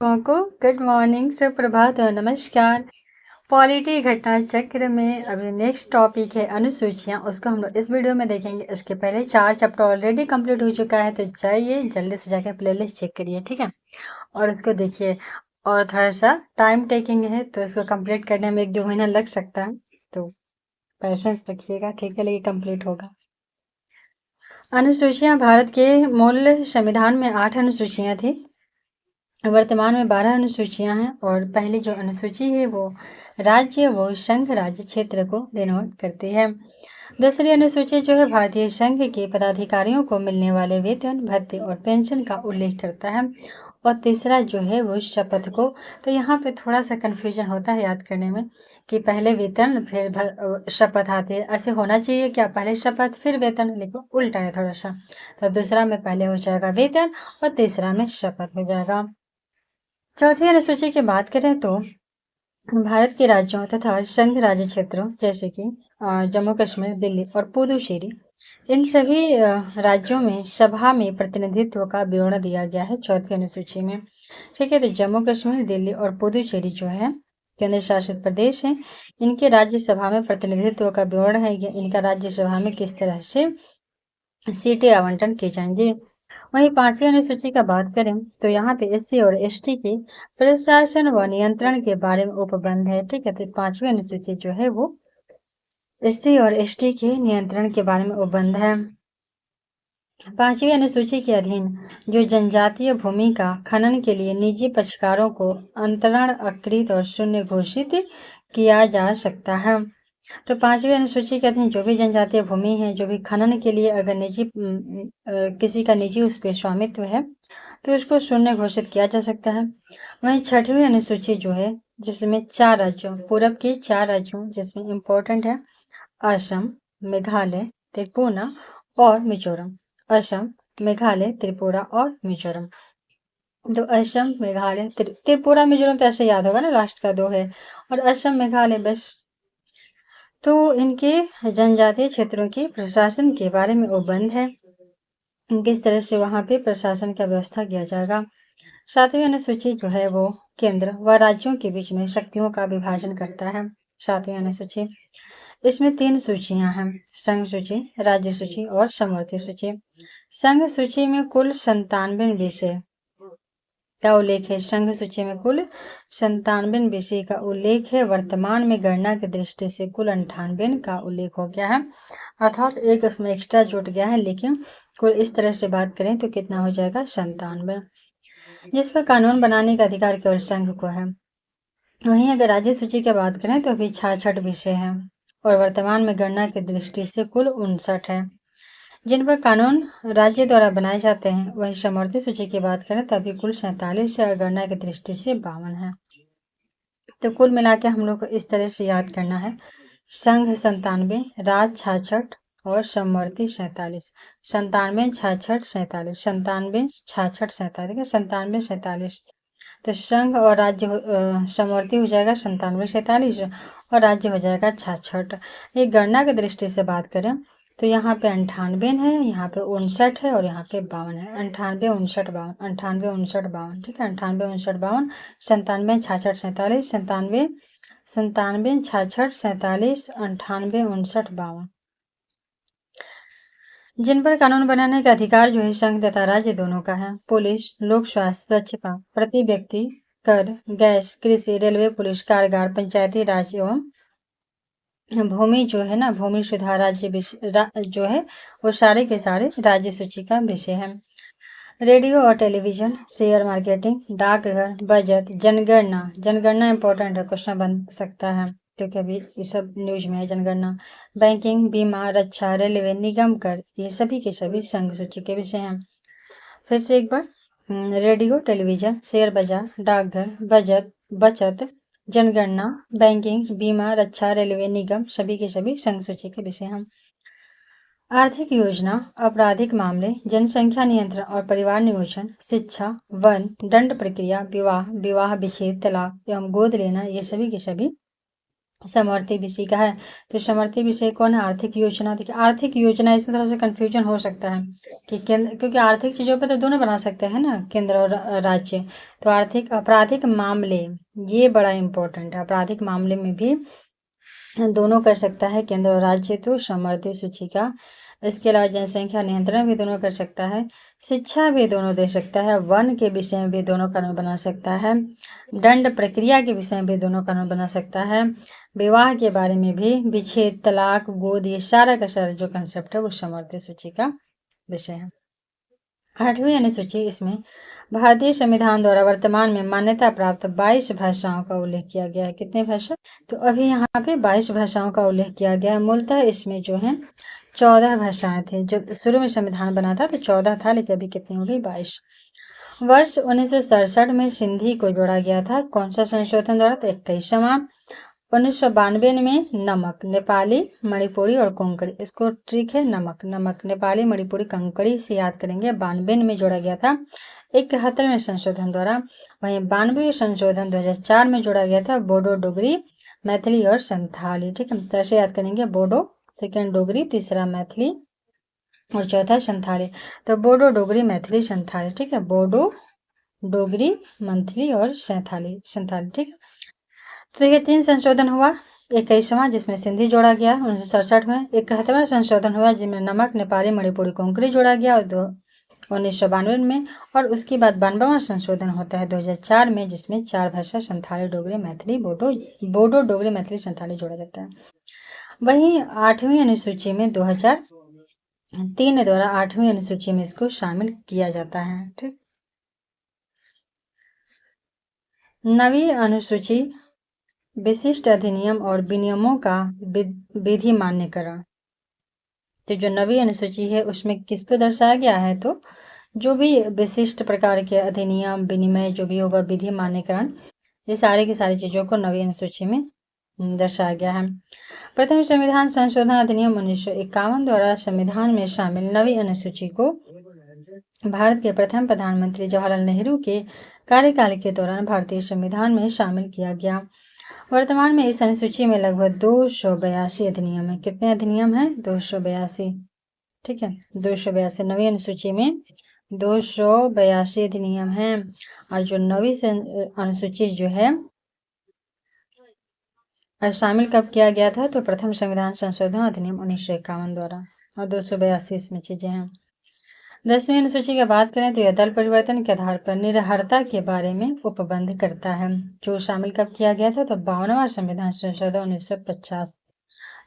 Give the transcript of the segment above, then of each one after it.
को good morning, सुप्रभात और नमस्कार। पॉलिटी घटना चक्र में अभी नेक्स्ट टॉपिक है अनुसूचियां। उसको हम लोग इस वीडियो में देखेंगे। इसके पहले 4 चैप्टर ऑलरेडी कंप्लीट हो चुका है, तो जाइए जल्दी से जाकर प्लेलिस्ट चेक करिए, ठीक है, और उसको देखिए। और थोड़ा सा टाइम टेकिंग है, तो इसको कंप्लीट करने में 1-2 महीना लग सकता है, तो पेशेंस रखिएगा, ठीक है, लेकिन कंप्लीट होगा। अनुसूचियां भारत के मूल संविधान में 8 अनुसूचियां थी। वर्तमान में 12 अनुसूचियां हैं, और पहली जो अनुसूची है वो राज्य व संघ राज्य क्षेत्र को डिनोट करती है। दूसरी अनुसूची जो है भारतीय संघ के पदाधिकारियों को मिलने वाले वेतन, भत्ते और पेंशन का उल्लेख करता है। और तीसरा जो है वो शपथ को। तो यहाँ पे थोड़ा सा कंफ्यूजन होता है याद करने में कि पहले वेतन फिर शपथ आती है। ऐसे होना चाहिए क्या, पहले शपथ फिर वेतन, लेकिन उल्टा है थोड़ा सा। तो दूसरा में पहले हो जाएगा वेतन और तीसरा में शपथ हो जाएगा। चौथी अनुसूची की बात करें तो भारत के राज्यों तथा संघ राज्य क्षेत्रों जैसे कि जम्मू कश्मीर, दिल्ली और पुदुचेरी, इन सभी राज्यों में सभा में प्रतिनिधित्व का विवरण दिया गया है चौथी अनुसूची में। ठीक है, तो जम्मू कश्मीर, दिल्ली और पुदुचेरी जो है केंद्र शासित प्रदेश हैं। इनके राज्यसभा में प्रतिनिधित्व का विवरण है, इनका राज्यसभा में किस तरह से सीटें आवंटन की जाएंगी। वहीं 5वीं अनुसूची का बात करें तो यहाँ पे एससी और एसटी के प्रशासन व नियंत्रण के बारे में उपबंध है। ठीक है, तो 5वीं अनुसूची जो है वो एससी और एसटी के नियंत्रण के बारे में उपबंध है। 5वीं अनुसूची के अधीन जो जनजातीय भूमि का खनन के लिए निजी पक्षकारों को अंतरण, अकृत और शून्य घोषित किया जा सकता है। तो 5वीं अनुसूची के अधीन जो भी जनजातीय भूमि है, जो भी खनन के लिए अगर किसी का निजी उस पर स्वामित्व है, तो उसको शून्य घोषित किया जा सकता है। वहीं 6वीं अनुसूची जो है, जिसमें 4 राज्यों, पूरब के 4 राज्यों जिसमें इम्पोर्टेंट है असम, मेघालय, त्रिपुरा और मिजोरम। असम, मेघालय, त्रिपुरा और मिजोरम। तो असम, मेघालय, त्रिपुरा, मिजोरम तो ऐसे याद होगा ना, लास्ट का 2 है, और असम, मेघालय बस। तो इनके जनजातीय क्षेत्रों के प्रशासन के बारे में उपबंध है, किस तरह से वहां पे प्रशासन का व्यवस्था किया जाएगा। 7वीं अनुसूची जो है वो केंद्र व राज्यों के बीच में शक्तियों का विभाजन करता है। 7वीं अनुसूची, इसमें 3 सूचियां हैं, संघ सूची, राज्य सूची और समवर्ती सूची। संघ सूची में कुल 97 विषय का उल्लेख है। संघ सूची में कुल 97 विषय का उल्लेख है। वर्तमान में गणना की दृष्टि से कुल 98 का उल्लेख हो गया है, अर्थात एक उसमें एक्स्ट्रा जुट गया है, लेकिन कुल इस तरह से बात करें तो कितना हो जाएगा, 97, जिस पर कानून बनाने का अधिकार केवल संघ को है। वहीं अगर राज्य सूची की बात करें तो अभी 66 विषय हैं, और वर्तमान में गणना की दृष्टि से कुल 59 है, जिन पर कानून राज्य द्वारा बनाए जाते हैं। वहीं समवर्ती सूची की बात करें तो अभी कुल 47 है, और गणना की दृष्टि से 52 है। तो कुल मिला के हम लोग को इस तरह से याद करना है, संघ 97, राज्य 66 और समवर्ती 47। 97, 66, 47, 97, 66, 47, 97, 47। तो संघ और राज्य समवर्ती हो जाएगा 97, 47, और राज्य हो जाएगा 66। ये गणना की दृष्टि से बात करें तो यहाँ पे 98 है, यहाँ पे 59 है, और यहाँ पे 52 है। 98, 59, 52, 98, 59, 52, ठीक है, 98, 59, 52, 97, 66, 47, 97, 66, 47, 98, 59, 52, जिन पर कानून बनाने का अधिकार जो है संघ तथा राज्य दोनों का है। पुलिस, लोक स्वास्थ्य, स्वच्छता, प्रति व्यक्ति कर, गैस, कृषि, रेलवे, पुलिस, कारागार, पंचायती राज एवं भूमि जो है ना, भूमि सुधार राज्य जो है वो सारे के सारे राज्य सूची का विषय है। रेडियो और टेलीविजन, शेयर मार्केटिंग, डाकघर, बजट, जनगणना। जनगणना इंपॉर्टेंट है, क्वेश्चन बन सकता है क्योंकि अभी ये सब न्यूज में है। जनगणना, बैंकिंग, बीमा, रक्षा, रेलवे, निगम कर, ये सभी के सभी संघ सूची के विषय हैं। फिर से एक बार, रेडियो, टेलीविजन, शेयर बाजार, डाकघर, बजट, बचत, जनगणना, बैंकिंग, बीमा, रक्षा, रेलवे, निगम, सभी के सभी संघ सूची के विषय हैं। आर्थिक योजना, आपराधिक मामले, जनसंख्या नियंत्रण और परिवार नियोजन, शिक्षा, वन, दंड प्रक्रिया, विवाह, विवाह विच्छेद, तलाक एवं गोद लेना, ये सभी के सभी समवर्ती विषय का है। तो समवर्ती विषय कौन है? आर्थिक योजना। देखिए आर्थिक योजना, इसमें थोड़ा सा कंफ्यूजन हो सकता है कि केंद्र, क्योंकि आर्थिक चीजों पर तो दोनों बना सकते हैं ना, केंद्र और राज्य। तो आर्थिक आपराधिक मामले, ये बड़ा इंपॉर्टेंट है। आपराधिक मामले में भी दोनों कर सकता है केंद्र और राज्य, तो समवर्ती सूची का। इसके अलावा जनसंख्या नियंत्रण भी दोनों कर सकता है, शिक्षा भी दोनों दे सकता है, वन के विषय में भी दोनों कानून बना सकता है, दंड प्रक्रिया के विषय में भी दोनों कानून बना सकता है, विवाह के बारे में भी, विच्छेद, तलाक, गोद, ये सारा का सारा जो कंसेप्ट है वो समवर्ती सूची का विषय है। 8वीं अनुसूची, इसमें भारतीय संविधान द्वारा वर्तमान में मान्यता प्राप्त 22 भाषाओं का उल्लेख किया गया है। कितने भाषा? तो अभी यहाँ पे 22 भाषाओं का उल्लेख किया गया है। मूलतः इसमें जो है 14 भाषाएं थी। जब शुरू में संविधान बना था तो 14 था, लेकिन अभी कितनी हो गई? 22। वर्ष 1967 में सिंधी को जोड़ा गया था। कौन सा संशोधन द्वारा? तो 21वां। 1992 में नमक, नेपाली, मणिपुरी और कोंकणी, इसको ट्रिक है, नमक, नमक, नेपाली, मणिपुरी, कोंकणी से याद करेंगे। 92 में जोड़ा गया था 71वें संशोधन द्वारा। वहीं 92 संशोधन 2004 में जोड़ा गया था बोडो, डोगरी, मैथिली और संथाली। ठीक है, तो ऐसे याद करेंगे, बोडो, सेकेंड डोगरी, तीसरा मैथिली और चौथा संथाली। तो बोडो, डोगरी, मैथिली, संथाली। ठीक है, बोडो, डोगरी, मैथिली और संथाली, ठीक है। तो देखिए 3 संशोधन हुआ। 21वां, जिसमें सिंधी जोड़ा गया 1967 में। 71वां संशोधन हुआ, जिसमें नमक, नेपाली, मणिपुरी, कोंकणी जोड़ा गया और 1992 में। और उसके बाद 92वां संशोधन होता है 2004 में, जिसमें 4 भाषा संथाली, डोगरी, मैथिली, बोडो, डोगरी, मैथिली, संथाली जोड़ा जाता है। वहीं 8वीं अनुसूची में 2003 द्वारा 8वीं अनुसूची में इसको शामिल किया जाता है। ठीक, 9वीं अनुसूची विशिष्ट अधिनियम और विनियमों का विधि मान्यकरण। तो जो 9वीं अनुसूची है उसमें किसको दर्शाया गया है? तो जो भी विशिष्ट प्रकार के अधिनियम, विनिमय जो भी होगा, विधि मान्यकरण, ये सारी की सारी चीजों को 9वीं अनुसूची में दर्शाया गया है। प्रथम संविधान संशोधन अधिनियम 1951 द्वारा संविधान में शामिल 9वीं अनुसूची को भारत के प्रथम प्रधानमंत्री जवाहरलाल नेहरू के कार्यकाल के दौरान भारतीय संविधान में शामिल किया गया। वर्तमान में इस अनुसूची में लगभग 282 अधिनियम है। कितने अधिनियम हैं? 282। ठीक है, 282। 9वीं अनुसूची में 282 अधिनियम हैं। और जो 9वीं अनुसूची जो है शामिल कब किया गया था? तो प्रथम संविधान संशोधन अधिनियम 1951 द्वारा। और 282 इसमें चीजें हैं। 10वीं अनुसूची की बात करें तो यह दल परिवर्तन के आधार पर निरहरता के बारे में उपबंध करता है। जो शामिल कब किया गया था? तो 52वां संविधान संशोधन 1950।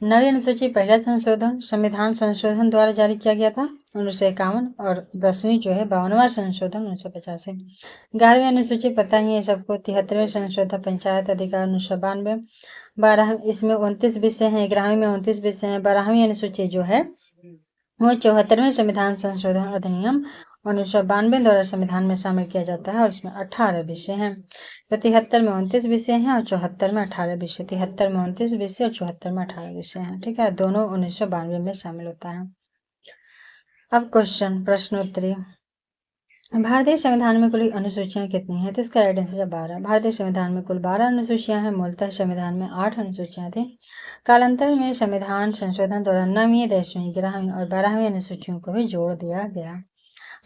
9वीं अनुसूची पहला संशोधन संविधान संशोधन द्वारा जारी किया गया था 1951, और 10वीं जो है 52वां संशोधन 1985। 11वीं अनुसूची पता ही है सबको, 73वें संशोधन पंचायत अधिकार 1992। 12 इसमें 29 विषय हैं। 11वीं में 29 विषय हैं। 12वीं अनुसूची जो है वो 74वें संविधान संशोधन अधिनियम 1992 द्वारा संविधान में शामिल किया जाता है और इसमें 18 विषय हैं। तो 73 में 29 विषय हैं और 74 में 18 विषय। 73 में 29 विषय और 74 में 18 विषय हैं। ठीक है, दोनों 1992 में शामिल होता है। अब क्वेश्चन, प्रश्नोत्तरी। भारतीय संविधान में कुल अनुसूचियां कितनी हैं? तो इसका राइट आंसर है 12। भारतीय संविधान में कुल 12 अनुसूचियां हैं। मूलतः संविधान में 8 अनुसूचियां थी। कालांतर में संविधान संशोधन द्वारा 9वीं, 10वीं, 11वीं और 12वीं अनुसूचियों को भी जोड़ दिया गया।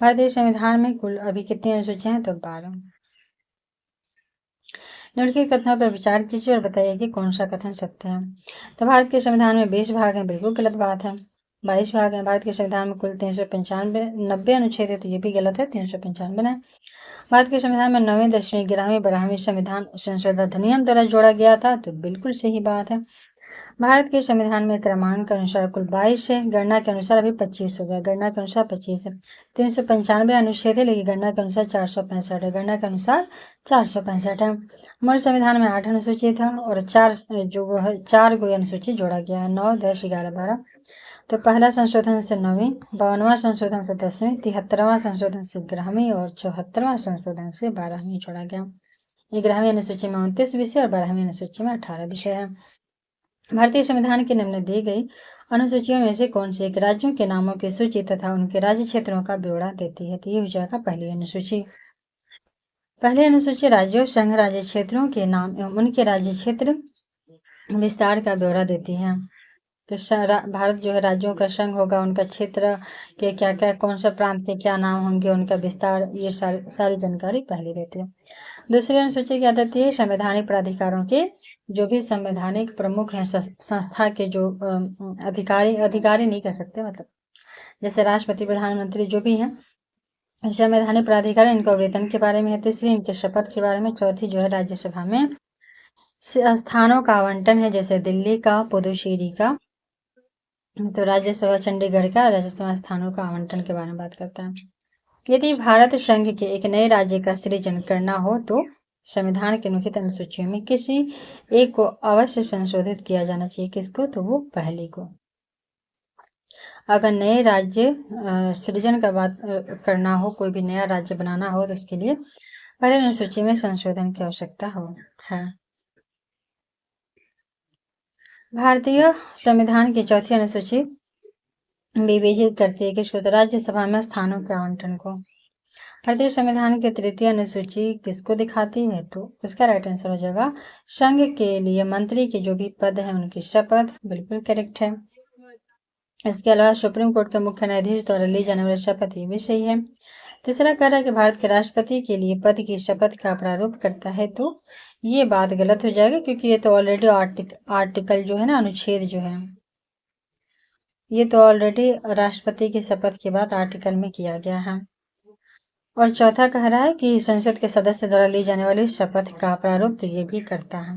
भारतीय संविधान में कुल अभी कितनी अनुसूचियां हैं? तो 12। निम्नलिखित कथनों पर विचार कीजिए और बताइए कि कौन सा कथन सत्य है। तो भारत के संविधान में 20 भाग हैं, बिल्कुल गलत बात है। 22 भाग हैं। भारत के संविधान में कुल 390 अनुच्छेद है, तो ये भी गलत है, 395 है। भारत के संविधान में 9वीं, 10वीं, 11वीं, 12वीं संविधान संशोधन अधिनियम द्वारा जोड़ा गया था, तो बिल्कुल सही बात है। भारत के संविधान में क्रमांक के अनुसार कुल 22 है, गणना के अनुसार अभी 25 हो गया। गणना के अनुसार 25 है। 395 अनुच्छेद है, लेकिन गणना के अनुसार 465 है। गणना के अनुसार 465 है। मूल संविधान में 8 अनुसूची था और 4 गो अनुसूची जोड़ा गया है, 9, 10, 11, 12। तो पहला संशोधन से 9वीं, 52वां संशोधन से 10वीं, 73वां संशोधन से 11वीं और 74वां संशोधन से 12वीं जोड़ा गया। 11वीं अनुसूची में 29 विषय और 12वीं अनुसूची में 18 विषय है। भारतीय संविधान के निम्न दी गई अनुसूचियों में से कौन सी एक राज्यों के नामों की सूची तथा उनके राज्य क्षेत्रों का ब्यौरा देती है? तो ये हो जाएगा पहली अनुसूची। पहली अनुसूची राज्यों, संघ राज्य क्षेत्रों के नाम एवं उनके राज्य क्षेत्र विस्तार का ब्यौरा देती है कि भारत जो है राज्यों का संघ होगा, उनका क्षेत्र के क्या क्या, कौन सा प्रांत के क्या नाम होंगे, उनका विस्तार, ये सारी जानकारी पहले देती है। दूसरी अनुसूची क्या देती है? संवैधानिक प्राधिकारों के जो भी संवैधानिक प्रमुख हैं, संस्था के जो अधिकारी नहीं कर सकते, मतलब जैसे राष्ट्रपति, प्रधानमंत्री जो भी हैं, संवैधानिक प्राधिकार, इनका वेतन के बारे में है। तीसरी इनके शपथ के बारे में। चौथी जो है राज्यसभा में स्थानों का आवंटन है, जैसे दिल्ली का, पुदुचेरी का, तो राज्यसभा चंडीगढ़ का राज्यसभा स्थानों का आवंटन के बारे में बात करता है। यदि भारत संघ के एक नए राज्य का सृजन करना हो तो संविधान के अनुच्छेद अनुसूचियों में किसी एक को अवश्य संशोधित किया जाना चाहिए। किसको? तो वो पहली को। अगर नए राज्य सृजन का बात करना हो, कोई भी नया राज्य बनाना हो, तो उसके लिए पहले अनुसूची में संशोधन की आवश्यकता है। भारतीय संविधान की चौथी अनुसूची विवेचित करती है किसको? तो राज्यसभा में स्थानों के आवंटन को। भारतीय संविधान की तृतीय अनुसूची किसको दिखाती है? तो इसका राइट आंसर हो जाएगा संघ के लिए मंत्री के जो भी पद है उनकी शपथ। बिल्कुल करेक्ट है। इसके अलावा सुप्रीम कोर्ट के मुख्य न्यायाधीश द्वारा ली जाने वाली शपथ, ये भी सही है। तीसरा कह रहा है कि भारत के राष्ट्रपति के लिए पद की शपथ का प्रारूप करता है, तो ये बात गलत हो जाएगी, क्योंकि ये तो ऑलरेडी आर्टिकल जो है ना, अनुच्छेद जो है, ये तो ऑलरेडी राष्ट्रपति की शपथ के बाद आर्टिकल में किया गया है। और चौथा कह रहा है कि संसद के सदस्य द्वारा ली जाने वाली शपथ का प्रारूप, तो ये भी करता है।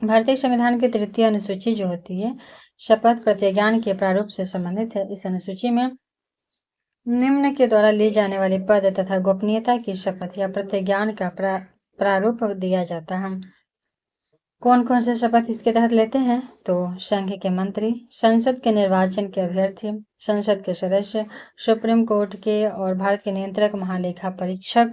भारतीय संविधान की तृतीय अनुसूची जो होती है शपथ प्रतिज्ञान के प्रारूप से संबंधित है। इस अनुसूची में निम्न के द्वारा ली जाने वाली पद तथा गोपनीयता की शपथ या प्रतिज्ञान का प्रारूप दिया जाता है। कौन कौन से शपथ इसके तहत लेते हैं? तो संघ के मंत्री, संसद के निर्वाचन के अभ्यर्थी, संसद के सदस्य, सुप्रीम कोर्ट के और भारत के नियंत्रक महालेखा परीक्षक,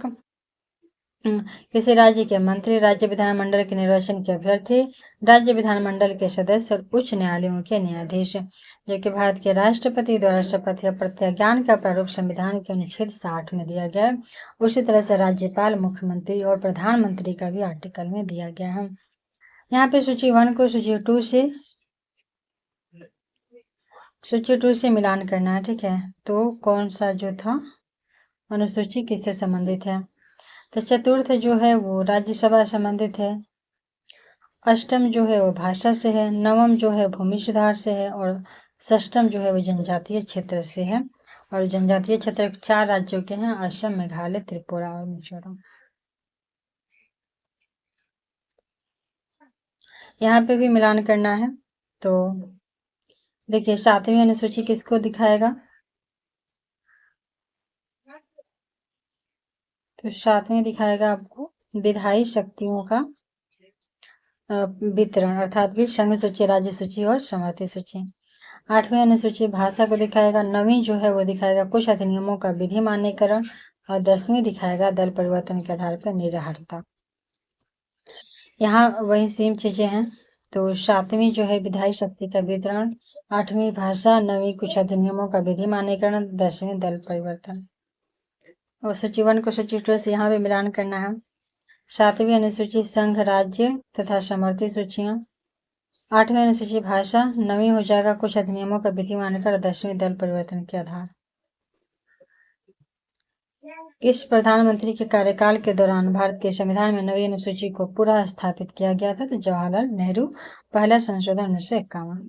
किसी राज्य के मंत्री, राज्य विधानमंडल के निर्वाचन के अभ्यर्थी, राज्य विधानमंडल के सदस्य और उच्च न्यायालयों के न्यायाधीश, जो कि भारत के राष्ट्रपति द्वारा शपथ या प्रतिज्ञान का प्रारूप संविधान के अनुच्छेद 60 में दिया गया है। उसी तरह से राज्यपाल, मुख्यमंत्री और प्रधानमंत्री का भी आर्टिकल में दिया गया है। यहाँ पे सूची 1 को सूची 2 से मिलान करना है, ठीक है। तो कौन सा जो था अनुसूची किससे संबंधित है? तो चतुर्थ जो है वो राज्यसभा संबंधित है, अष्टम जो है वो भाषा से है, नवम जो है भूमि सुधार से है, और षष्टम जो है वो जनजातीय क्षेत्र से है। और जनजातीय क्षेत्र 4 राज्यों के हैं, असम, मेघालय, त्रिपुरा और मिजोरम। यहाँ पे भी मिलान करना है। तो देखिए 7वीं अनुसूची किसको दिखाएगा? तो 7वीं दिखाएगा आपको विधायी शक्तियों का वितरण, अर्थात कि संघ सूची, राज्य सूची और समवर्ती सूची। 8वीं अनुसूची भाषा को दिखाएगा। 9वीं जो है वो दिखाएगा कुछ अधिनियमों का विधि मान्यकरण, और 10वीं दिखाएगा दल परिवर्तन के आधार पर निराहारता। यहाँ वही सेम चीजें हैं। तो 7वीं जो है विधायी शक्ति का वितरण, 8वीं भाषा, 9वीं कुछ अधिनियमों का विधि मान्यकरण, 10वीं दल परिवर्तन। और सूची 1 को सूची 2 से यहाँ पे मिलान करना है। 7वीं अनुसूची संघ, राज्य तथा समवर्ती सूचियां, 8वीं अनुसूची भाषा, 9वीं हो जाएगा कुछ अधिनियमों का विधि मानकर, 10वीं दल परिवर्तन के आधार। इस प्रधानमंत्री के कार्यकाल के दौरान भारत के संविधान में 9वीं अनुसूची को पुनः स्थापित किया गया था। तो जवाहरलाल नेहरू, पहला संशोधन 1951।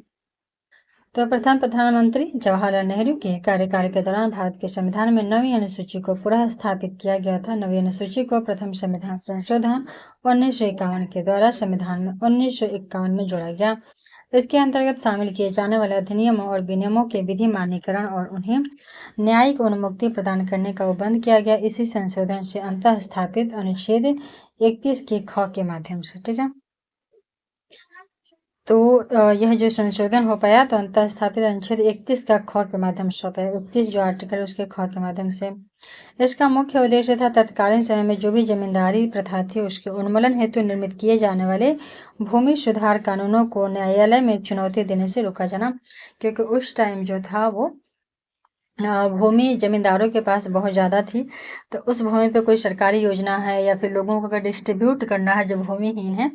तो प्रथम प्रधानमंत्री जवाहरलाल नेहरू के कार्यकाल के दौरान भारत के संविधान में 9वीं अनुसूची को पुनः स्थापित किया गया था। 9वीं अनुसूची को प्रथम संविधान संशोधन 1951 के द्वारा संविधान में 1951 में जोड़ा गया। इसके अंतर्गत शामिल किए जाने वाले अधिनियमों और विनियमों के विधि मान्यकरण और उन्हें न्यायिक उन्मुक्ति प्रदान करने का बंद किया गया। इसी संशोधन से अंतः स्थापित अनुच्छेद 31 के ख के माध्यम से, ठीक है। तो यह जो संशोधन हो पाया, तो अंतः स्थापित अनुच्छेद 31 का ख के माध्यम से हो पाया। 31 जो आर्टिकल है उसके ख के माध्यम से। इसका मुख्य उद्देश्य था तत्कालीन समय में जो भी जमींदारी प्रथा थी उसके उन्मूलन हेतु निर्मित किए जाने वाले भूमि सुधार कानूनों को न्यायालय में चुनौती देने से रोका जाना, क्योंकि उस टाइम जो था वो भूमि जमींदारों के पास बहुत ज़्यादा थी, तो उस भूमि पे कोई सरकारी योजना है या फिर लोगों को अगर डिस्ट्रीब्यूट करना है जो भूमिहीन है,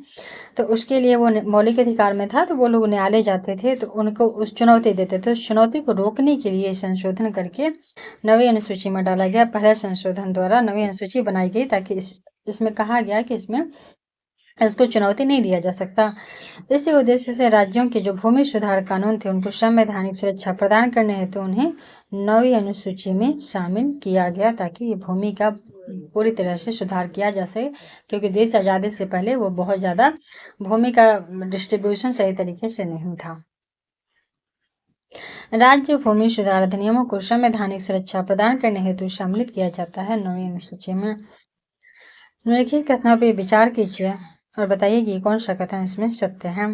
तो उसके लिए वो मौलिक अधिकार में था, तो वो लोग न्यायालय जाते थे, तो उनको उस चुनौती देते थे। उस चुनौती को रोकने के लिए संशोधन करके नवी अनुसूची में डाला गया। पहले संशोधन द्वारा नवी अनुसूची बनाई गई ताकि इसमें कहा गया कि इसको चुनौती नहीं दिया जा सकता। इसी उद्देश्य से राज्यों के जो भूमि सुधार कानून थे उनको संवैधानिक सुरक्षा प्रदान करने हेतु उन्हें नवी अनुसूची में शामिल किया गया ताकि ये भूमि का पूरी तरह से सुधार किया जा सके, क्योंकि देश आज़ादी से पहले वो बहुत ज़्यादा भूमि का डिस्ट्रीब्यूशन सही तरीके से नहीं था। राज्य भूमि सुधार अधिनियमों को संवैधानिक सुरक्षा प्रदान करने हेतु सम्मिलित किया जाता है नवी अनुसूची में। निम्नलिखित कथनों पर विचार कीजिए और बताइए कि कौन सा कथन इसमें सत्य है।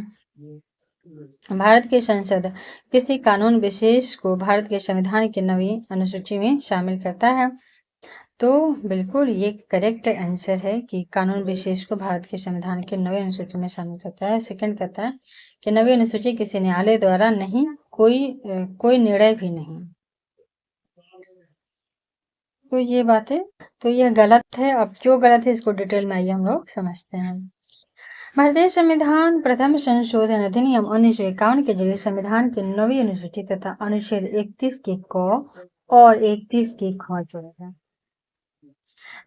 भारत की संसद किसी कानून विशेष को भारत के संविधान की नवी अनुसूची में शामिल करता है, तो बिल्कुल ये करेक्ट आंसर है कि कानून विशेष को भारत के संविधान की नवी अनुसूची में शामिल करता है। सेकंड कहता है कि नवी अनुसूची किसी न्यायालय द्वारा नहीं, कोई निर्णय भी नहीं। तो ये बातें, तो यह गलत है। अब जो गलत है इसको डिटेल में आइए हम लोग समझते हैं। भारतीय संविधान प्रथम संशोधन अधिनियम 1951 के जरिए संविधान की नवी अनुसूची तथा अनुच्छेद 31 के क और 31 के ख जोड़ा गया।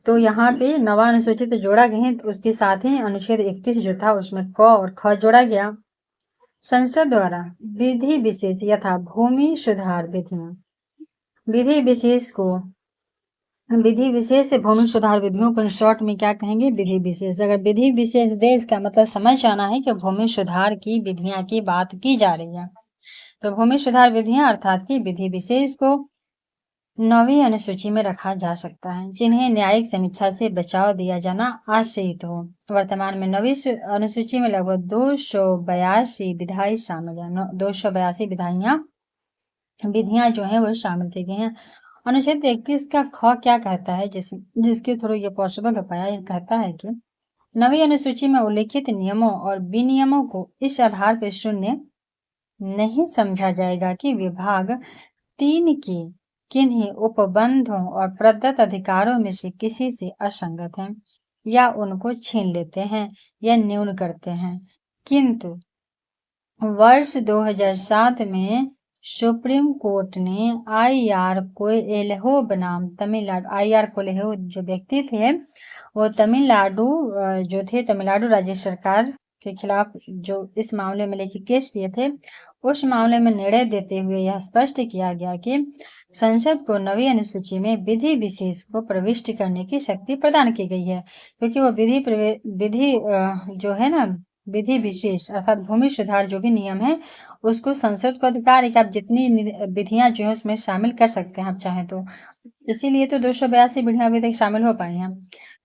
तो यहाँ पे नवा अनुसूची तो जोड़ा गया है, तो उसके साथ ही अनुच्छेद 31 जो था उसमें क और ख जोड़ा गया। संसद द्वारा विधि विशेष यथा भूमि सुधार विधियां, विधि विशेष से भूमि सुधार विधियों को शॉर्ट में क्या कहेंगे, विधि विशेष। अगर विधि विशेष दे इसका मतलब समझ आना है कि भूमि सुधार की विधियां की बात की जा रही है। तो भूमि सुधार विधियां अर्थात की विधि विशेष को नवी अनुसूची में रखा जा सकता है, जिन्हें न्यायिक समीक्षा से बचाव दिया जाना आशयित हो। वर्तमान में नवी अनुसूची में लगभग 282 विधायी शामिल है। 282 विधियां जो है वो शामिल की गई हैं। अनुच्छेद 31 का ख क्या कहता है, जिसके थ्रू ये पॉसिबल हो पाया। यह कहता है कि नवी अनुसूची में उल्लिखित नियमों और विनियमों को इस आधार पर शून्य नहीं समझा जाएगा कि विभाग 3 के किन्हीं उपबंधों और प्रदत्त अधिकारों में से किसी से असंगत हैं या उनको छीन लेते हैं या न्यून करते हैं, किंतु वर्ष 2007 में सुप्रीम कोर्ट ने आई.आर. कोएल्हो बनाम आई.आर. कोएल्हो जो व्यक्ति थे वो तमिलनाडु जो थे तमिलनाडु राज्य सरकार के खिलाफ जो इस मामले में लेके केस किए थे, उस मामले में निर्णय देते हुए यह स्पष्ट किया गया कि संसद को नवी अनुसूची में विधि विशेष को प्रविष्ट करने की शक्ति प्रदान की गई है, क्योंकि वो विधि जो है ना, विधि विशेष अर्थात भूमि सुधार जो भी नियम है उसको संसद को अधिकार है कि आप जितनी विधियां जो है उसमें शामिल कर सकते हैं आप चाहें तो। इसीलिए तो 282 विधियां अभी तक शामिल हो पाई हैं,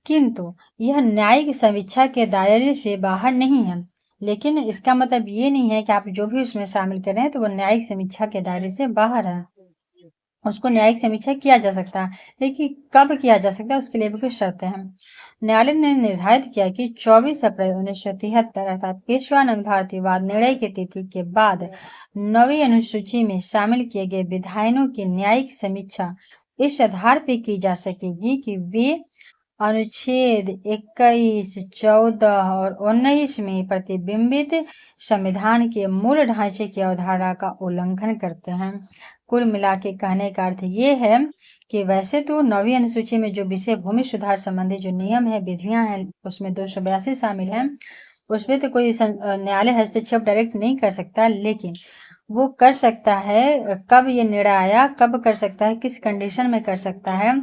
किंतु यह न्यायिक समीक्षा के दायरे से बाहर नहीं है। लेकिन इसका मतलब ये नहीं है कि आप जो भी उसमें शामिल कर रहे हैं तो वो न्यायिक समीक्षा के दायरे से बाहर है। उसको न्यायिक समीक्षा किया जा सकता है, लेकिन कब किया जा सकता है उसके लिए भी कुछ शर्तें हैं। न्यायालय ने निर्धारित किया कि 24 अप्रैल 1973 अर्थात केशवानंद भारती वाद निर्णय की तिथि के बाद नवी अनुसूची में शामिल किए गए विधायनों की न्यायिक समीक्षा इस आधार पर की जा सकेगी कि वे अनुच्छेद 21, 14 और 19 में प्रतिबिंबित संविधान के मूल ढांचे की अवधारणा का उल्लंघन करते हैं। कुल मिला के कहने का अर्थ ये है कि वैसे तो नवी अनुसूची में जो विषय भूमि सुधार संबंधी जो नियम है, विधियां हैं, उसमें 282 शामिल हैं। उसमें तो कोई न्यायालय हस्तक्षेप डायरेक्ट नहीं कर सकता, लेकिन वो कर सकता है कब ये निर्णय आया, कब कर सकता है, किस कंडीशन में कर सकता है।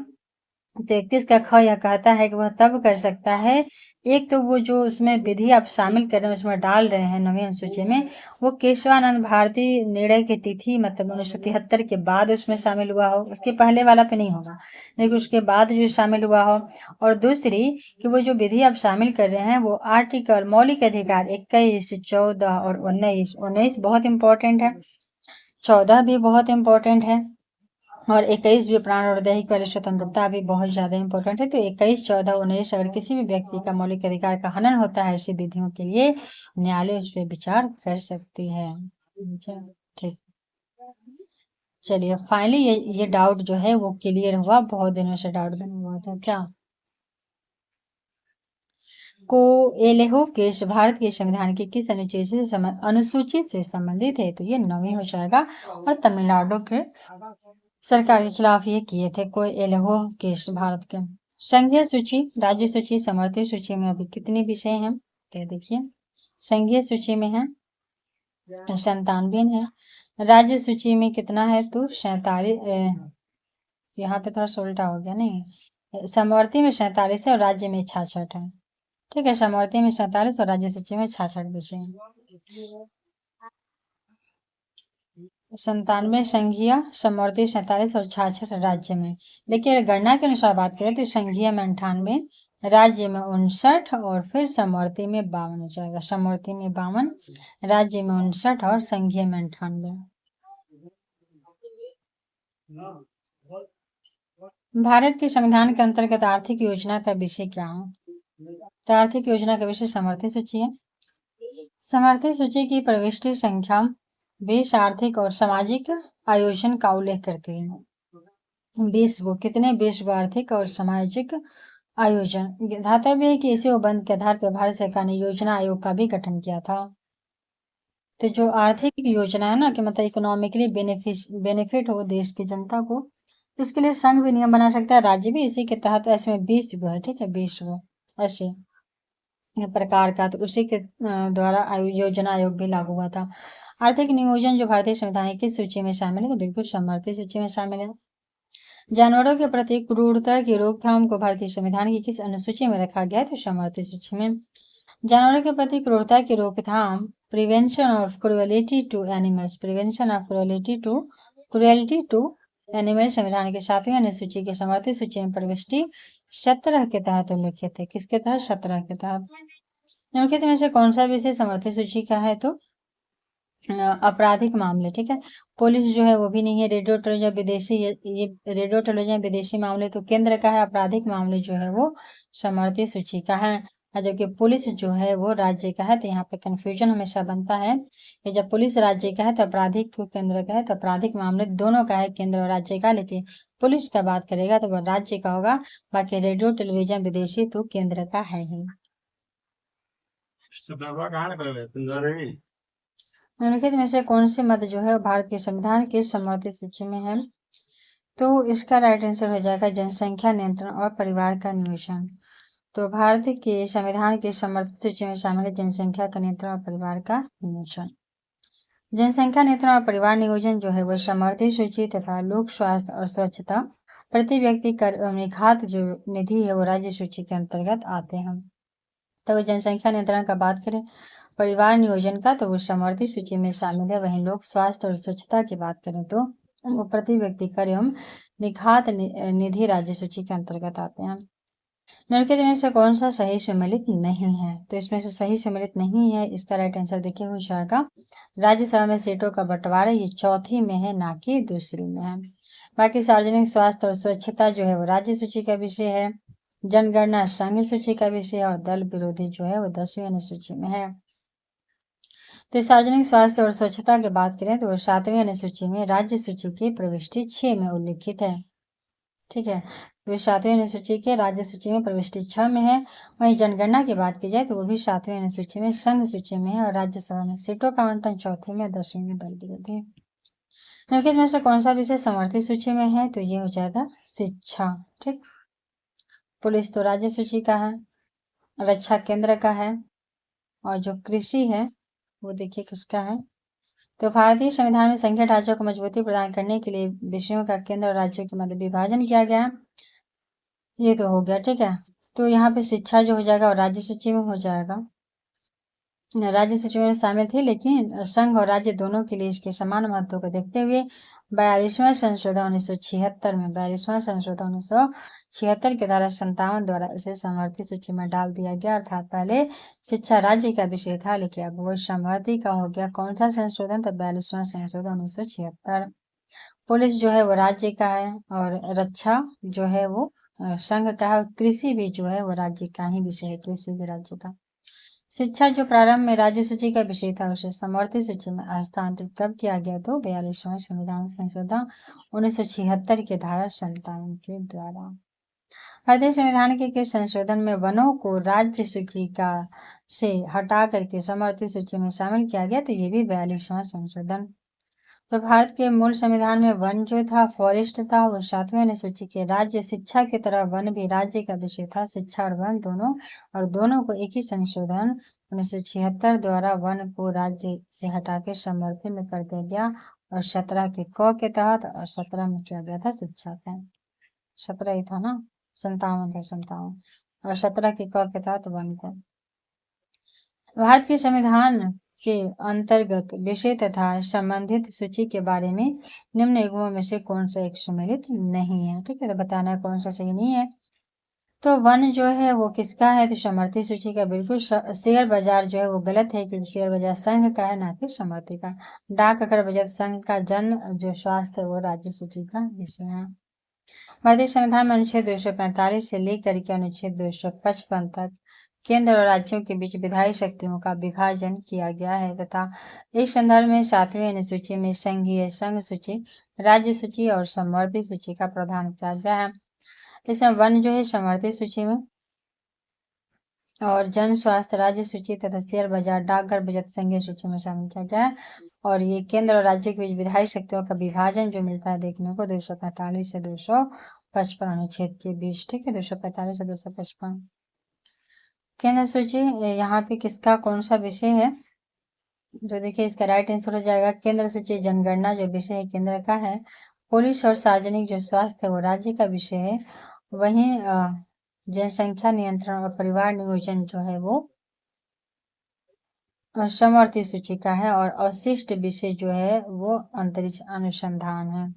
तो 31 का ख यह कहता है कि वह तब कर सकता है, एक तो वो जो उसमें विधि आप शामिल कर रहे हैं उसमें डाल रहे हैं नवी अनुसूची में, वो केशवानंद भारती निर्णय की तिथि मतलब 1973 के बाद उसमें शामिल हुआ हो, उसके पहले वाला पे नहीं होगा, लेकिन उसके बाद जो शामिल हुआ हो। और दूसरी कि वो जो विधि आप शामिल कर रहे हैं वो आर्टिकल मौलिक अधिकार 21, 14 और 19 बहुत इंपॉर्टेंट है, 14 भी बहुत इंपॉर्टेंट है और 21 भी प्राण और दैहिक वाली स्वतंत्रता भी बहुत ज्यादा इंपॉर्टेंट है। तो 21, 14, 19 अगर किसी भी व्यक्ति का मौलिक अधिकार का हनन होता है ऐसी विधियों के लिए न्यायालय उस पर विचार कर सकती है। ठीक। चलिए फाइनली ये डाउट जो है वो क्लियर हुआ, बहुत दिनों से डाउट बना हुआ था क्या। कोएल्हो केस भारत के संविधान की किस अनुसूची से संबंधित है, तो ये 9वीं हो जाएगा। और तमिलनाडु के सरकार के खिलाफ ये किए थे कोएल्हो केस भारत के। संघीय सूची, राज्य सूची, समवर्ती सूची में अभी कितने विषय हैं, तो देखिए संघीय सूची में है 97 है, राज्य सूची में कितना है तो 47, यहाँ पे थोड़ा सा उल्टा हो गया, नहीं समवर्ती में 47 है और राज्य में 66 है। ठीक है, समवर्ती में 47 और राज्य सूची में 66 विषय हैं। 97 संघीय, समवर्ती 47 और 66 राज्य में। लेकिन गणना के अनुसार बात करें तो संघीय में 98, राज्य में 59 और फिर समवर्ती में 52 हो जाएगा। समवर्ती में 52, राज्य में 59 और संघीय में 98। भारत के संविधान के अंतर्गत आर्थिक योजना का विषय क्या है, तो आर्थिक योजना का विषय समवर्ती सूची है। समवर्ती सूची की प्रविष्टि संख्या 20 आर्थिक और सामाजिक आयोजन का उल्लेख करती है। 20 वो कितने 20 वो आर्थिक और सामाजिक आयोजन। धातव्य है कि इसे उपबंध के आधार पर भारत सरकार ने योजना आयोग का भी गठन किया था। तो जो आर्थिक योजना है ना कि मतलब इकोनॉमिकली बेनिफिट हो देश की जनता को, उसके लिए संघ भी नियम बना सकता है, राज्य भी इसी के तहत। ऐसे में 20 वो है, ठीक है 20 वो ऐसे प्रकार का, तो उसी के द्वारा योजना आयोग भी लागू हुआ था। आर्थिक नियोजन जो भारतीय संविधान की सूची में शामिल है, तो बिल्कुल समवर्ती सूची में शामिल है। जानवरों के प्रति क्रूरता की रोकथाम को भारतीय संविधान की किस अनुसूची में रखा गया है, तो समवर्ती सूची में। जानवरों के प्रति क्रूरता की रोकथाम, prevention of cruelty to animals, prevention of cruelty to animal संविधान के 7वीं अनुसूची के समवर्ती सूची में प्रविष्टि 17 के तहत उल्लिखित है। किसके तहत, 17 के तहत। निम्नलिखित में से कौन सा विषय समवर्ती सूची का है, तो आपराधिक मामले, ठीक है। पुलिस जो है वो भी नहीं है। रेडियो टेलीविजन विदेशी, ये रेडियो टेलीविजन विदेशी मामले तो केंद्र का है। आपराधिक मामले जो है वो समवर्ती सूची का है, और जबकि पुलिस जो है वो राज्य का है। तो यहाँ पे कंफ्यूजन हमेशा बनता है कि जब पुलिस राज्य का है तो आपराधिक केंद्र का है। तो आपराधिक मामले दोनों का है, केंद्र और राज्य का, लेकिन पुलिस का बात करेगा तो वो राज्य का होगा। बाकी रेडियो टेलीविजन विदेशी तो केंद्र का है ही। निम्नलिखित में से कौन से मत जो है भारत के संविधान के समवर्ती सूची में है, तो इसका राइट आंसर हो जाएगा जनसंख्या नियंत्रण और परिवार का नियोजन। तो भारत के संविधान के समवर्ती सूची में शामिल है जनसंख्या का नियंत्रण और परिवार का नियोजन। जनसंख्या नियंत्रण और परिवार नियोजन जो है वो समवर्ती सूची तथा लोक स्वास्थ्य और स्वच्छता प्रति व्यक्ति कर निखात जो निधि है वो राज्य सूची के अंतर्गत आते हैं। तो जनसंख्या नियंत्रण का बात करें, परिवार नियोजन का, तो वो समवर्ती सूची में शामिल है। वहीं लोक स्वास्थ्य और स्वच्छता की बात करें तो वो प्रति व्यक्ति कर एवं निखात निधि राज्य सूची के अंतर्गत आते हैं। निम्नलिखित में से कौन सा सही सम्मिलित नहीं है, तो इसमें से सही सम्मिलित नहीं है, इसका राइट आंसर देखिए हो जाएगा राज्यसभा में सीटों का बंटवारा, ये चौथी में है ना कि दूसरी में है। बाकी सार्वजनिक स्वास्थ्य और स्वच्छता जो है वो राज्य सूची का विषय है। जनगणना संघ सूची का विषय है और दल विरोधी जो है वो 10वीं अनुसूची में है। तो सार्वजनिक स्वास्थ्य और स्वच्छता की बात करें तो वो 7वीं अनुसूची में, राज्य सूची की प्रविष्टि 6 में उल्लिखित है। ठीक है, तो 7वीं अनुसूची के राज्य सूची में प्रविष्टि 6 में है। वहीं जनगणना की बात की जाए तो वो भी 7वीं अनुसूची में संघ सूची में है और राज्यसभा में सीटों का आवंटन 4थी में, 10वीं में दल विरोधी। निम्नलिखित में से कौन सा विषय समवर्ती सूची में है, तो ये हो जाएगा शिक्षा। ठीक, पुलिस तो राज्य सूची का है, रक्षा केंद्र का है, और जो कृषि है वो देखिए किसका है। तो भारतीय संविधान में संघीय ढांचे को मजबूती प्रदान करने के लिए विषयों का केंद्र और राज्यों के मध्य विभाजन किया गया, ये तो हो गया। ठीक है, तो यहाँ पे शिक्षा जो हो जाएगा और राज्य सूची में हो जाएगा, राज्य सूची में शामिल थी, लेकिन संघ और राज्य दोनों के लिए इसके समान महत्व को देखते हुए 42वां संशोधन 1976 में, 42वां संशोधन 1976 के धारा 57 द्वारा इसे समवर्ती सूची में डाल दिया गया। अर्थात पहले शिक्षा राज्य का विषय था, लेकिन अब वो समवर्ती का हो गया। कौन सा संशोधन, तो 42वां संशोधन 1976। पुलिस जो है वो राज्य का है और रक्षा जो है वो संघ का है, और कृषि भी जो है वो राज्य का ही विषय है, कृषि भी राज्य का। शिक्षा जो प्रारंभ में राज्य सूची का विषय था उसे समवर्ती सूची में हस्तांतरित कब किया गया? तो 42वां संविधान संशोधन 1976 के धारा 57 के द्वारा। भारतीय संविधान के किस संशोधन में वनों को राज्य सूची का से हटा करके समवर्ती सूची में शामिल किया गया? तो ये भी 42वां संशोधन। तो भारत के मूल संविधान में वन जो था फॉरेस्ट था वो 7वें अनुसूची के राज्य शिक्षा की तरह वन भी राज्य का विषय था। शिक्षा और वन दोनों और दोनों को एक ही संशोधन 1976 द्वारा वन को राज्य से हटा के समवर्ती में कर दिया गया और 17 के क के तहत और 17 में किया गया था शिक्षा का। 17 ही था ना, 57 और 17 के क के तहत वन को। भारत के संविधान के अंतर्गत विषय तथा संबंधित सूची के बारे में निम्न युग्मों में से कौन सा एक सम्मिलित नहीं है? ठीक है, तो बताना है कौन सा सही नहीं है। तो वन जो है वो किसका है? तो समवर्ती सूची का बिल्कुल। शेयर बाजार जो है वो गलत है क्योंकि शेयर बाजार संघ का है ना कि समवर्ती का। डाक अगर बचत संघ का जन जो स्वास्थ्य है वो राज्य सूची का विषय है। भारतीय संविधान में अनुच्छेद 245 से लेकर के अनुच्छेद 255 तक केंद्र और राज्यों के बीच विधायी शक्तियों का विभाजन किया गया है तथा इस संदर्भ में 7वीं अनुसूची में संघीय संघ सूची, राज्य सूची और समवर्ती सूची का प्रावधान किया गया है। इसमें वन जो है समवर्ती सूची में और जन स्वास्थ्य राज्य सूची तथा शेयर बाजार डाकघर बचत संघीय सूची में शामिल किया गया है। और ये केंद्र और राज्य के बीच विधायी शक्तियों का विभाजन जो मिलता है देखने को 245 से 255 अनुच्छेद के बीच। ठीक है, 245 से 255। केंद्र सूची यहाँ पे किसका कौन सा विषय है? तो देखिए इसका राइट आंसर हो जाएगा केंद्र सूची जनगणना जो विषय है केंद्र का है। पुलिस और सार्वजनिक जो स्वास्थ्य है वो राज्य का विषय है। वहीं जनसंख्या नियंत्रण और परिवार नियोजन जो है वो समवर्ती सूची का है और अवशिष्ट विषय जो है वो अंतरिक्ष अनुसंधान है।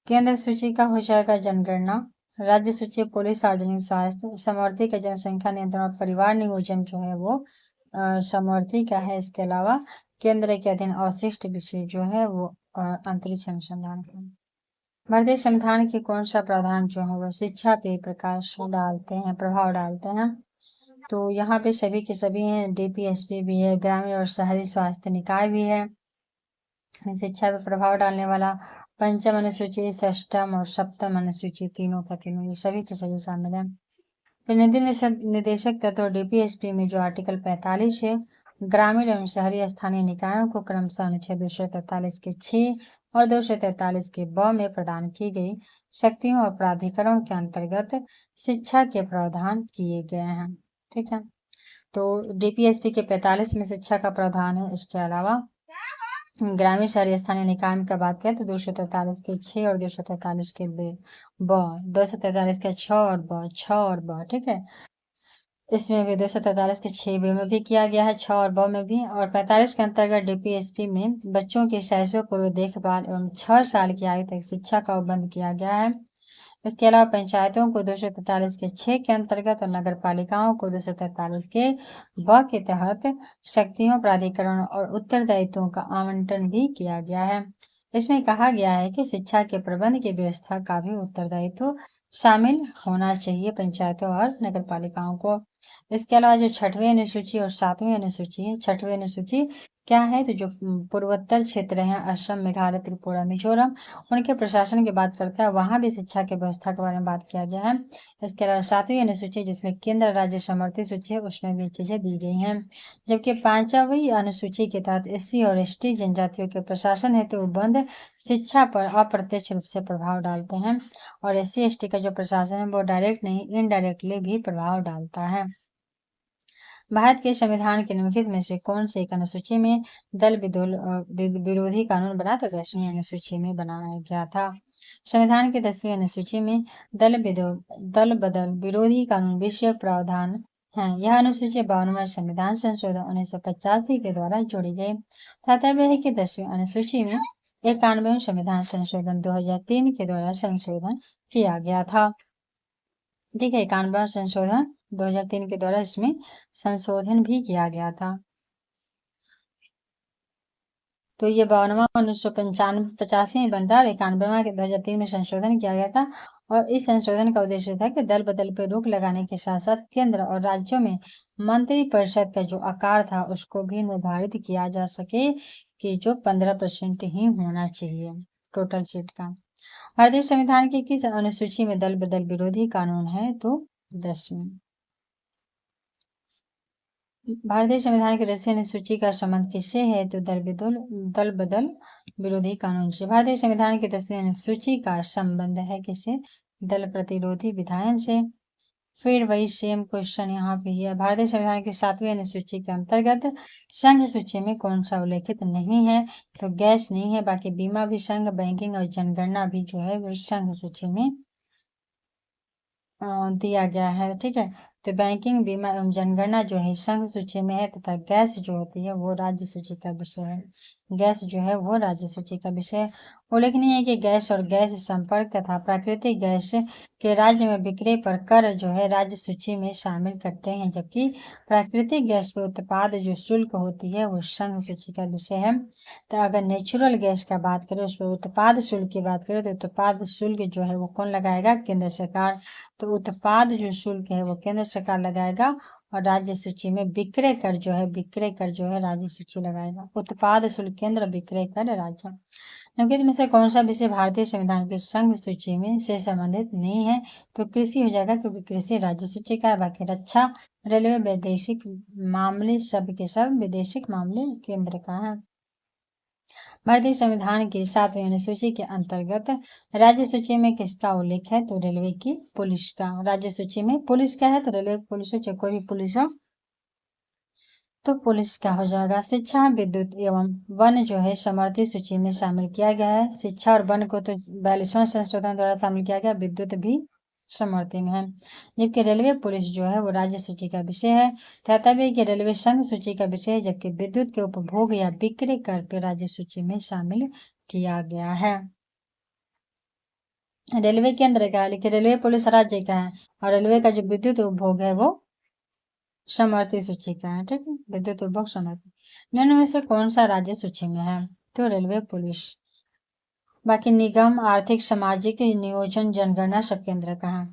केंद्र सूची का हो जाएगा जनगणना, राज्य सूची पुलिस सार्वजनिक स्वास्थ्य, समवर्ती का जनसंख्या नियंत्रण और परिवार नियोजन जो है वो समवर्ती का है। इसके अलावा केंद्र के अधीन अवशिष्ट विषय जो है वो अंतरिक्ष अनुसंधान का। भारतीय संविधान के कौन सा प्रावधान जो है वो शिक्षा पे प्रकाश डालते हैं, प्रभाव डालते हैं? तो यहाँ पे सभी के सभी हैं, डीपीएसपी भी है, ग्रामीण और शहरी स्वास्थ्य निकाय भी है। शिक्षा पे प्रभाव डालने वाला पंचम अनुसूची, षष्ठम और सप्तम अनुसूची तीनों का तीनों ये सभी के सभी शामिल है। प्रतिनिधि निदेशक तत्व डीपीएसपी में जो आर्टिकल 45 है, ग्रामीण एवं शहरी स्थानीय निकायों को क्रमशः अनुच्छेद 243 के 6 और 243 के ब में प्रदान की गई शक्तियों और प्राधिकरणों के अंतर्गत शिक्षा के प्रावधान किए गए हैं। ठीक है, तो डीपीएसपी के 45 में शिक्षा का प्रावधान है। इसके अलावा ग्रामीण शहरी स्थानीय निकाय का बात करें तो 243 के 6 और 243 के ब 243 के 6 और ब। ठीक है, इसमें भी 243 के 6 बी में भी किया गया है, 6 और ब में भी। और 45 के अंतर्गत डीपीएसपी में बच्चों की शैशव पूर्व देखभाल एवं 6 साल की आयु तक शिक्षा का उपबंध किया गया है। इसके अलावा पंचायतों को 243 के 6 के अंतर्गत और नगर पालिकाओं को 243 के ब के तहत शक्तियों, प्राधिकरण और उत्तरदायित्वों का आवंटन भी किया गया है। इसमें कहा गया है कि शिक्षा के प्रबंध की व्यवस्था का भी उत्तरदायित्व शामिल होना चाहिए पंचायतों और नगर पालिकाओं को। इसके अलावा जो 6वीं अनुसूची और 7वीं अनुसूची है, 6वीं अनुसूची क्या है तो जो पूर्वोत्तर क्षेत्र हैं असम, मेघालय, त्रिपुरा, मिजोरम, उनके प्रशासन की बात करता है, वहां भी शिक्षा की व्यवस्था के बारे में बात किया गया है। इसके अलावा 7वीं अनुसूची जिसमें केंद्र राज्य समवर्ती सूची है उसमें भी चीजें दी गई हैं। जबकि 5वीं अनुसूची के तहत एससी और एसटी जनजातियों के प्रशासन हेतु उपबंध शिक्षा पर अप्रत्यक्ष रूप से प्रभाव डालते हैं और एससी एसटी का जो प्रशासन है वो डायरेक्ट नहीं इनडायरेक्टली भी प्रभाव डालता है। भारत के संविधान के निम्नलिखित में से कौन से एक अनुसूची में दल विरोधी कानून बना? तो 10वीं अनुसूची में बनाया गया था। संविधान की 10वीं अनुसूची में दल बदल विरोधी कानून विषयक प्रावधान है। यह अनुसूची 52वां संविधान संशोधन 1985 के द्वारा जोड़ी गई। तात्पर्य है कि 10वीं अनुसूची में 91वें संविधान संशोधन 2003 के द्वारा संशोधन किया गया था। ठीक है, 91वां संशोधन 2003 के द्वारा इसमें संशोधन भी किया गया था। तो ये 52वां 1985 में बनता है और 91वां के 2003 में संशोधन किया गया था। और इस संशोधन का उद्देश्य था कि दल बदल पर रोक लगाने के साथ साथ केंद्र और राज्यों में मंत्रिपरिषद का जो आकार था उसको भी निर्धारित किया जा सके कि जो 15% ही होना चाहिए टोटल सीट का। भारतीय संविधान की किस अनुसूची में दल बदल विरोधी कानून है? तो 10वीं। भारतीय संविधान की 10वीं अनुसूची का संबंध किससे है? तो दल बदल विरोधी कानून से। भारतीय संविधान की 10वीं अनुसूची का संबंध है किससे? दल प्रतिरोधी विधायन से। फिर वही सेम क्वेश्चन यहाँ पे है। भारतीय संविधान की 7वीं अनुसूची के अंतर्गत संघ सूची में कौन सा उल्लेखित नहीं है? तो गैस नहीं है, बाकी बीमा भी संघ, बैंकिंग और जनगणना भी जो है वो संघ सूची में दिया गया है। ठीक है, तो बैंकिंग, बीमा एवं जनगणना जो है संघ सूची में है तथा गैस जो होती है वो राज्य सूची का विषय है। गैस जो है वो राज्य सूची का विषय है। उल्लेखनीय है कि गैस और गैस संपर्क तथा प्राकृतिक गैस के राज्य में बिक्री पर कर जो है राज्य सूची में शामिल करते हैं, जबकि प्राकृतिक गैस पर उत्पाद जो शुल्क होती है वो संघ सूची का विषय है। तो अगर नेचुरल गैस का बात करें, उस पर उत्पाद शुल्क की बात करें तो उत्पाद शुल्क जो है वो कौन लगाएगा? केंद्र सरकार। तो उत्पाद जो शुल्क है वो केंद्र सरकार लगाएगा और राज्य सूची में विक्रय कर जो है राज्य सूची लगाएगा। उत्पाद शुल्क केंद्र, विक्रय कर राज्य। निम्नलिखित में से कौन सा विषय भारतीय संविधान की संघ सूची में से संबंधित नहीं है? तो कृषि हो जाएगा, क्योंकि कृषि राज्य सूची का है। बाकी रक्षा, रेलवे, वैदेशिक मामले सब के सब विदेशिक मामले केंद्र का है। भारतीय संविधान की 7वीं अनुसूची के अंतर्गत राज्य सूची में किसका उल्लेख है? तो रेलवे की पुलिस का। राज्य सूची में पुलिस का है तो रेलवे की पुलिस हो, चाहे कोई भी पुलिस हो तो पुलिस का हो जाएगा। शिक्षा, विद्युत एवं वन जो है समर्थित सूची में शामिल किया गया है। शिक्षा और वन को तो 42वां संशोधन द्वारा शामिल किया गया, विद्युत भी समर्थी में है। जबकि रेलवे पुलिस जो है वो राज्य सूची का विषय है। तथापि कि रेलवे संघ सूची का विषय है, जबकि विद्युत के उपभोग या बिक्री कर पे राज्य सूची में शामिल किया गया है। रेलवे केंद्र का है, लेकिन रेलवे पुलिस राज्य का है और रेलवे का जो विद्युत उपभोग है वो समर्थी सूची का है। ठीक है, विद्युत उपभोग समर्थी। निम्न में से कौन सा राज्य सूची में है? तो रेलवे पुलिस। बाकी निगम, आर्थिक, सामाजिक नियोजन, जनगणना सब केंद्र का है।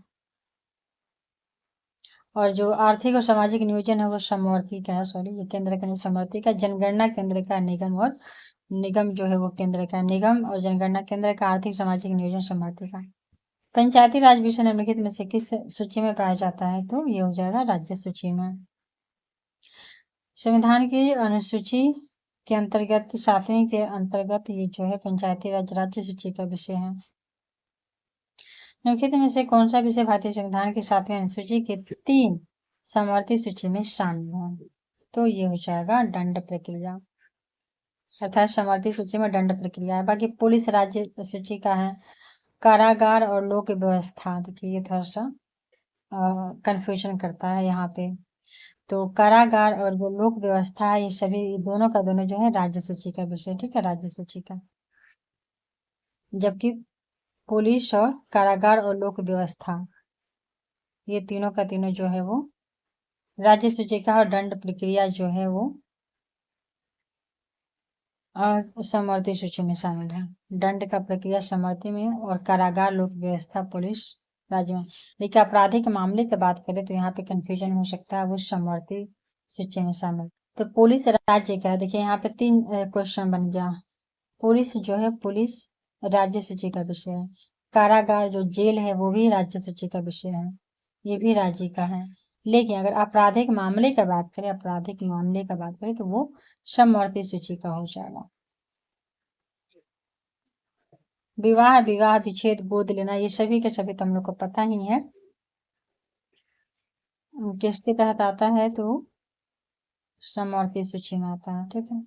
और जो आर्थिक और सामाजिक नियोजन है वो समवर्ती का है, सॉरी ये केंद्र का नहीं समवर्ती का। जनगणना केंद्र का, निगम जो है वो केंद्र का। निगम और जनगणना केंद्र का, आर्थिक सामाजिक नियोजन समवर्ती का। पंचायती राज विषय निम्नलिखित में से किस सूची में पाया जाता है? तो ये हो जाएगा राज्य सूची में। संविधान की अनुसूची के अंतर्गत 7वीं के अंतर्गत ये जो है पंचायती राज राज्य सूची का विषय है। निम्नलिखित में से कौन सा विषय भारतीय संविधान की 7वीं अनुसूची के 3 समवर्ती सूची में शामिल है? तो ये हो जाएगा दंड प्रक्रिया, अर्थात समवर्ती सूची में दंड प्रक्रिया है। बाकी पुलिस राज्य सूची का है। कारागार और लोक व्यवस्था, देखिए ये थोड़ा सा कंफ्यूजन करता है यहाँ पे। तो कारागार और जो लोक व्यवस्था है ये सभी दोनों का दोनों जो है राज्य सूची का विषय। ठीक है, राज्य सूची का। जबकि पुलिस और कारागार और लोक व्यवस्था ये तीनों का तीनों जो है वो राज्य सूची का, और दंड प्रक्रिया जो है वो समवर्ती सूची में शामिल है। दंड का प्रक्रिया समवर्ती में और कारागार लोक व्यवस्था पुलिस राज्य में। लेकिन आपराधिक मामले की बात करें तो यहाँ पे कंफ्यूजन हो सकता है, वो समवर्ती सूची में शामिल। तो पुलिस राज्य का, देखिए यहाँ पे 3 क्वेश्चन बन गया। पुलिस जो है पुलिस राज्य सूची का विषय है। कारागार जो जेल है वो भी राज्य सूची का विषय है, ये भी राज्य का है। लेकिन अगर आपराधिक मामले का बात करें तो वो समवर्ती सूची का हो जाएगा। विवाह, विच्छेद, गोद लेना ये सभी के सभी तुम लोग को पता ही है किसके तहत आता है, तो समवर्ती सूची में आता है। ठीक है,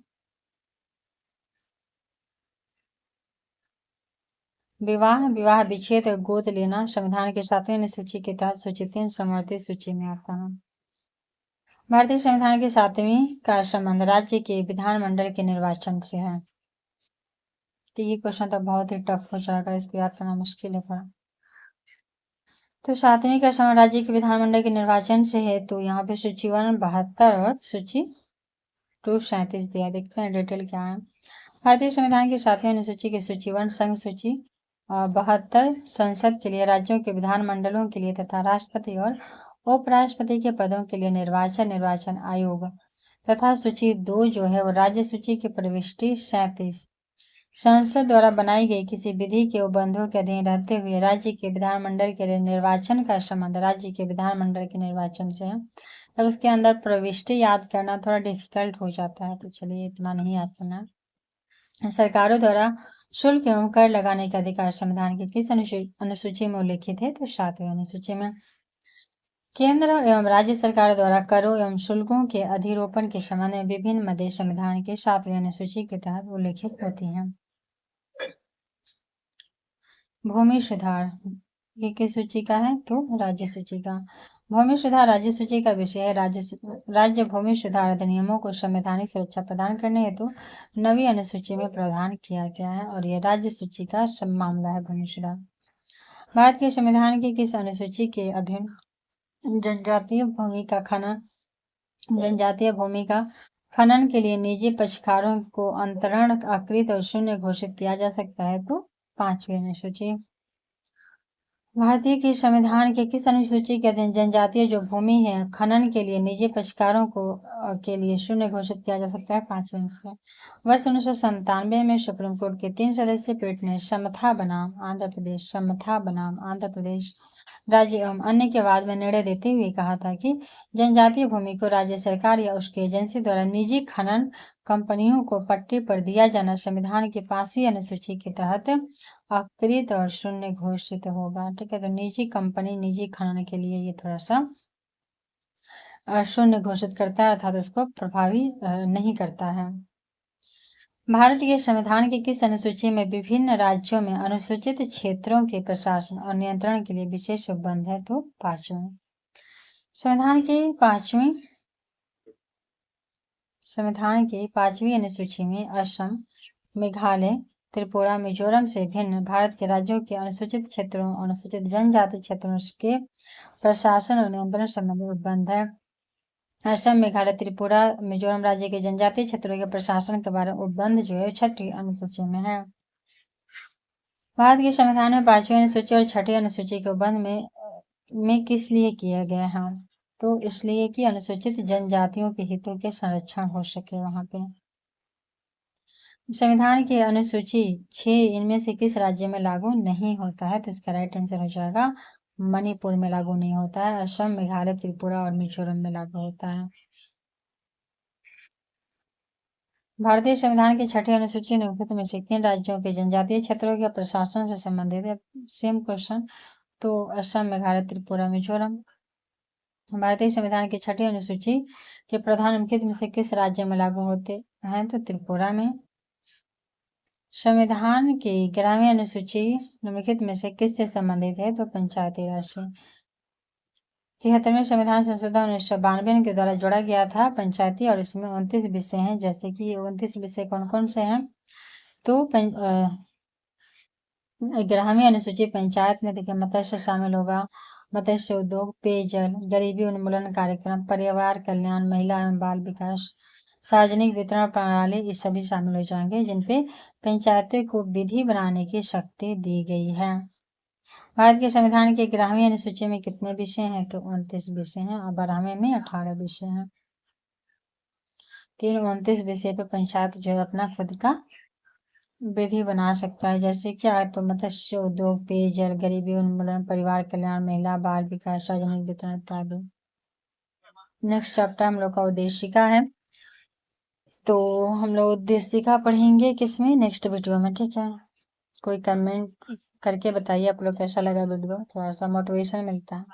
विवाह, विच्छेद और गोद लेना संविधान के 7वीं अनुसूची के तहत सूचित समवर्ती सूची में आता है। भारतीय संविधान की 7वीं का संबंध राज्य के विधानमंडल के निर्वाचन से है। तो ये क्वेश्चन तो बहुत ही टफ हो जाएगा, इसको याद करना मुश्किल है थोड़ा। तो 7वीं का संबंध राज्य के विधानमंडल के निर्वाचन से है। तो यहाँ पे सूची 1 72 और सूची 2 37 दिया। देखते हैं डिटेल क्या है। भारतीय संविधान की 7वीं अनुसूची की सूची 1 संघ सूची 72 संसद के लिए, राज्यों के विधानमंडलों के लिए तथा राष्ट्रपति और उपराष्ट्रपति के पदों के लिए निर्वाचन आयोग तथा सूची 2 जो है वो राज्य सूची की प्रविष्टि 37 संसद द्वारा बनाई गई किसी विधि के उपबंधों के अधीन रहते हुए राज्य के विधानमंडल के लिए निर्वाचन का संबंध राज्य के विधानमंडल के निर्वाचन से है। अब उसके अंदर प्रविष्टि याद करना थोड़ा डिफिकल्ट हो जाता है, तो चलिए इतना नहीं याद करना। सरकारों द्वारा शुल्क एवं कर लगाने के अधिकार संविधान की किस अनुसूची में उल्लिखित है? तो 7वीं अनुसूची में। केंद्र एवं राज्य सरकार द्वारा करों एवं शुल्कों के अधिरोपण के संबंध में विभिन्न मदे संविधान के 7वीं अनुसूची के तहत उल्लिखित होती हैं। भूमि सुधार ये किस सूची का है? तो राज्य सूची का। भूमि सुधार राज्य सूची का विषय है। राज्य भूमि सुधार अधिनियमों को संवैधानिक सुरक्षा प्रदान करने हेतु नवी अनुसूची में प्रावधान किया गया है और यह राज्य सूची का मामला है भूमि सुधार। भारत के संविधान की किस अनुसूची के अधीन जनजातीय भूमि का खनन के लिए निजी पक्षकारों को अंतरण अकृत और शून्य घोषित किया जा सकता है? तो 5वीं अनुसूची। भारतीय के संविधान के किस अनुसूची के अधीन जनजातीय जो भूमि है खनन के लिए निजी पक्षकारों के लिए शून्य घोषित किया जा सकता है? 5वीं अनुसूची। वर्ष 1997 में सुप्रीम कोर्ट के 3 सदस्यीय पीठ ने समता बनाम आंध्र प्रदेश राज्य एवं अन्य के बाद में निर्णय देते हुए कहा था कि जनजातीय भूमि को राज्य सरकार या उसके एजेंसी द्वारा निजी खनन कंपनियों को पट्टी पर दिया जाना संविधान की 5वीं अनुसूची के तहत अकृत और शून्य घोषित होगा। ठीक है, तो निजी कंपनी निजी खनन के लिए ये थोड़ा सा शून्य घोषित करता है अर्थात उसको प्रभावी नहीं करता है। भारत के संविधान की किस अनुसूची में विभिन्न राज्यों में अनुसूचित क्षेत्रों के प्रशासन और नियंत्रण के लिए विशेष उपबंध है? तो 5वीं। संविधान की 5वीं अनुसूची में असम, मेघालय, त्रिपुरा, मिजोरम से भिन्न भारत के राज्यों के अनुसूचित क्षेत्रों अनुसूचित जनजाति क्षेत्रों के प्रशासन और नियंत्रण संबंधी उपबंध है। असम, मेघालय, त्रिपुरा, मिजोरम राज्य के जनजातीय क्षेत्रों के प्रशासन के बारे में उपबंध जो है 6वीं अनुसूची में है। भारत के संविधान में 5वीं अनुसूची और 6वीं अनुसूची के उपबंध में किस लिए किया गया है? तो इसलिए कि अनुसूचित जनजातियों के हितों के संरक्षण हो सके वहां पे। संविधान की अनुसूची 6 इनमें से किस राज्य में लागू नहीं होता है? तो इसका राइट आंसर हो जाएगा मणिपुर में लागू नहीं होता है। असम, मेघालय, त्रिपुरा और मिजोरम में लागू होता है। भारतीय संविधान की 6वीं अनुसूची निम्नलिखित में से किन राज्यों के जनजातीय क्षेत्रों के प्रशासन से संबंधित है? सेम क्वेश्चन, तो असम, मेघालय, त्रिपुरा, मिजोरम। भारतीय संविधान की 6वीं अनुसूची के प्रधान निम्नलिखित में से किस राज्य में लागू होते हैं? तो त्रिपुरा में। संविधान की 11वीं अनुसूची निम्नलिखित में से किससे संबंधित है? तो पंचायती राज से। 73वें संविधान संशोधन 1992 के द्वारा जोड़ा गया था पंचायती और इसमें 29 विषय हैं, जैसे कि 29 विषय कौन कौन से हैं? तो 11वीं अनुसूची पंचायत में देखिए मत्स्य शामिल होगा, मत्स्य उद्योग, पेयजल, गरीबी उन्मूलन कार्यक्रम, परिवार कल्याण, महिला एवं बाल विकास, सार्वजनिक वितरण प्रणाली, ये सभी शामिल हो जाएंगे जिनपे पंचायतों को विधि बनाने की शक्ति दी गई है। भारत के संविधान की 11वीं अनुसूची में कितने विषय हैं? तो 29 विषय हैं और 12वें में 18 विषय हैं। 29 विषय पे पंचायत जो है अपना खुद का विधि बना सकता है, जैसे क्या है? तो मत्स्य उद्योग, पेयजल, गरीबी उन्मूलन, परिवार कल्याण, महिला बाल विकास, सार्वजनिक वितरण इत्यादि। नेक्स्ट चैप्टर हम लोग का उद्देशिका है, तो हम लोग उद्देशिका पढ़ेंगे किसमें? नेक्स्ट वीडियो में। ठीक है, कोई कमेंट करके बताइए आप लोग कैसा लगा वीडियो, थोड़ा सा मोटिवेशन मिलता है।